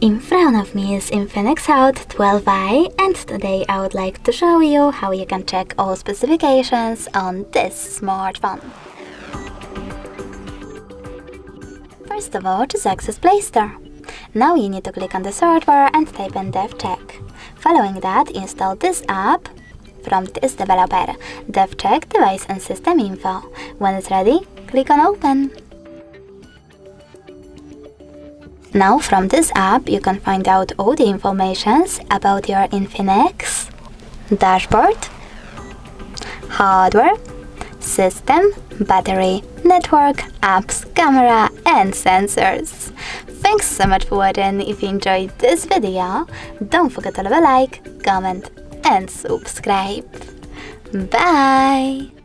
In front of me is INFINIX Hot 12i, and today I would like to show you how you can check all specifications on this smartphone. First of all, just access Play Store. Now you need to click on the search bar and type in DevCheck. Following that, install this app from this developer, DevCheck Device and System Info. When it's ready, click on Open. Now from this app you can find out all the informations about your INFINIX dashboard, hardware, system, battery, network, apps, camera and sensors. Thanks so much for watching. If you enjoyed this video, don't forget to leave a like, comment and subscribe. Bye!